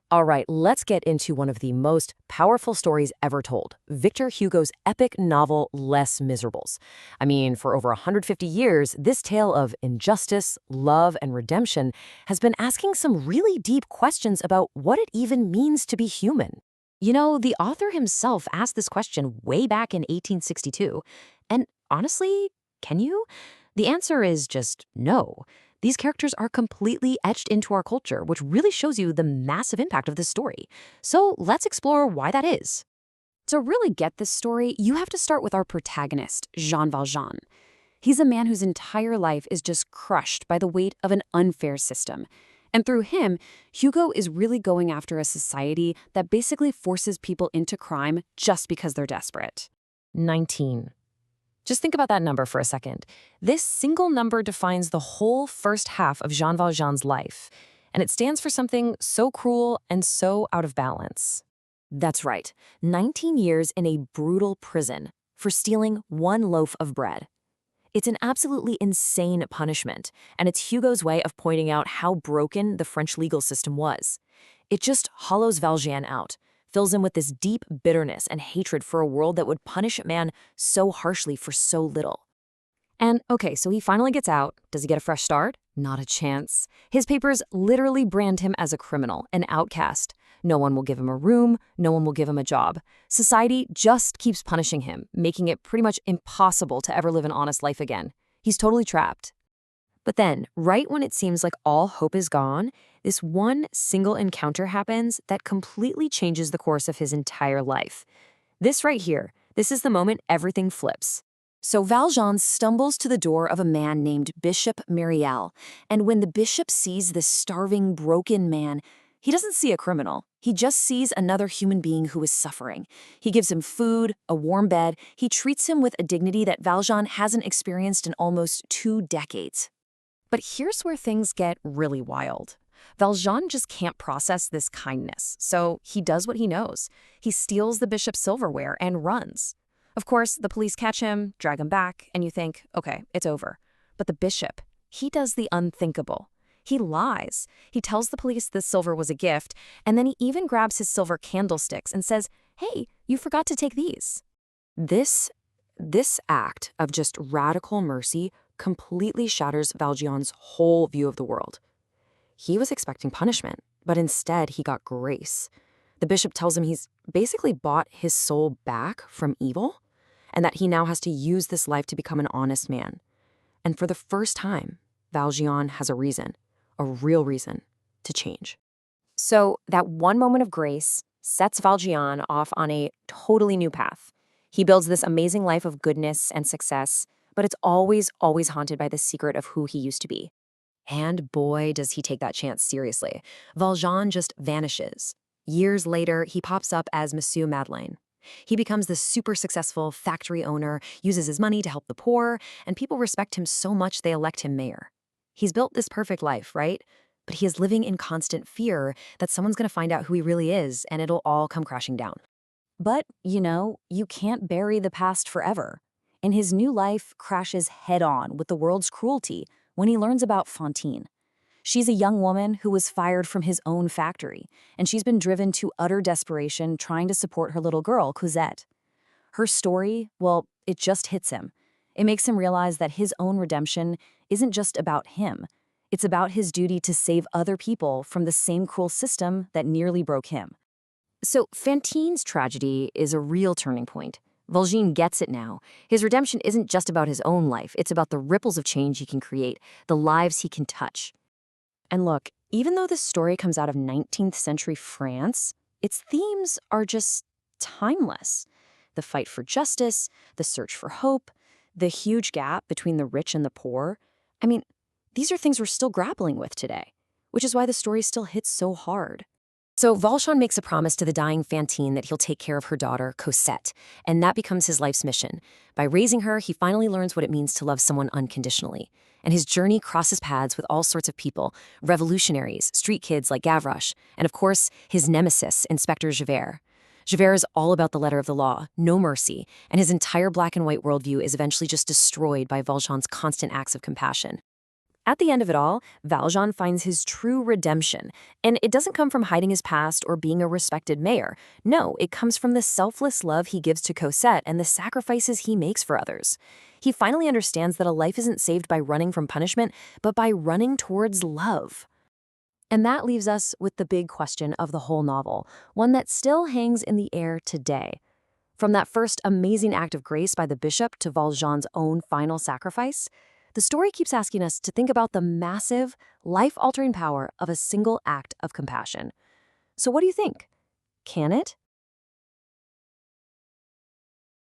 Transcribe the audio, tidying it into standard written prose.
All right, let's get into one of the most powerful stories ever told, Victor Hugo's epic novel Les Miserables. I mean, for over 150 years, this tale of injustice, love, and redemption has been asking some really deep questions about what it even means to be human. The author himself asked this question way back in 1862. And honestly, can you? The answer is just no. These characters are completely etched into our culture, which really shows you the massive impact of this story. So let's explore why that is. To really get this story, you have to start with our protagonist, Jean Valjean. He's a man whose entire life is just crushed by the weight of an unfair system. And through him, Hugo is really going after a society that basically forces people into crime just because they're desperate. 19. Just think about that number for a second. This single number defines the whole first half of Jean Valjean's life, and it stands for something so cruel and so out of balance. That's right, 19 years in a brutal prison for stealing one loaf of bread. It's an absolutely insane punishment, and it's Hugo's way of pointing out how broken the French legal system was. It just hollows Valjean out, fills him with this deep bitterness and hatred for a world that would punish a man so harshly for so little. And okay, so he finally gets out. Does he get a fresh start? Not a chance. His papers literally brand him as a criminal, an outcast. No one will give him a room, no one will give him a job. Society just keeps punishing him, making it pretty much impossible to ever live an honest life again. He's totally trapped. But then, right when it seems like all hope is gone, this one single encounter happens that completely changes the course of his entire life. This right here, this is the moment everything flips. So Valjean stumbles to the door of a man named Bishop Myriel, and when the bishop sees this starving, broken man, he doesn't see a criminal. He just sees another human being who is suffering. He gives him food, a warm bed. He treats him with a dignity that Valjean hasn't experienced in almost 2 decades. But here's where things get really wild. Valjean just can't process this kindness, so he does what he knows. He steals the bishop's silverware and runs. Of course, the police catch him, drag him back, and you think, okay, it's over. But the bishop, he does the unthinkable. He lies. He tells the police this silver was a gift, and then he even grabs his silver candlesticks and says, hey, you forgot to take these. This act of just radical mercy completely shatters Valjean's whole view of the world. He was expecting punishment, but instead he got grace. The bishop tells him he's basically bought his soul back from evil, and that he now has to use this life to become an honest man. And for the first time, Valjean has a reason, a real reason, to change. So that one moment of grace sets Valjean off on a totally new path. He builds this amazing life of goodness and success, but it's always haunted by the secret of who he used to be. And boy, does he take that chance seriously. Valjean just vanishes. Years later, he pops up as Monsieur Madeleine. He becomes this super successful factory owner, uses his money to help the poor, and people respect him so much they elect him mayor. He's built this perfect life, right? But he is living in constant fear that someone's going to find out who he really is, and it'll all come crashing down. But, you can't bury the past forever. And his new life crashes head-on with the world's cruelty when he learns about Fantine. She's a young woman who was fired from his own factory, and she's been driven to utter desperation trying to support her little girl, Cosette. Her story, well, it just hits him. It makes him realize that his own redemption isn't just about him. It's about his duty to save other people from the same cruel system that nearly broke him. So Fantine's tragedy is a real turning point. Valjean gets it now. His redemption isn't just about his own life. It's about the ripples of change he can create, the lives he can touch. And look, even though this story comes out of 19th century France, its themes are just timeless. The fight for justice, the search for hope, the huge gap between the rich and the poor. I mean, these are things we're still grappling with today, which is why the story still hits so hard. So Valjean makes a promise to the dying Fantine that he'll take care of her daughter, Cosette, and that becomes his life's mission. By raising her, he finally learns what it means to love someone unconditionally. And his journey crosses paths with all sorts of people, revolutionaries, street kids like Gavroche, and of course, his nemesis, Inspector Javert. Javert is all about the letter of the law, no mercy, and his entire black and white worldview is eventually just destroyed by Valjean's constant acts of compassion. At the end of it all, Valjean finds his true redemption, and it doesn't come from hiding his past or being a respected mayor. No, it comes from the selfless love he gives to Cosette and the sacrifices he makes for others. He finally understands that a life isn't saved by running from punishment, but by running towards love. And that leaves us with the big question of the whole novel, one that still hangs in the air today. From that first amazing act of grace by the bishop to Valjean's own final sacrifice, the story keeps asking us to think about the massive, life-altering power of a single act of compassion. So what do you think? Can it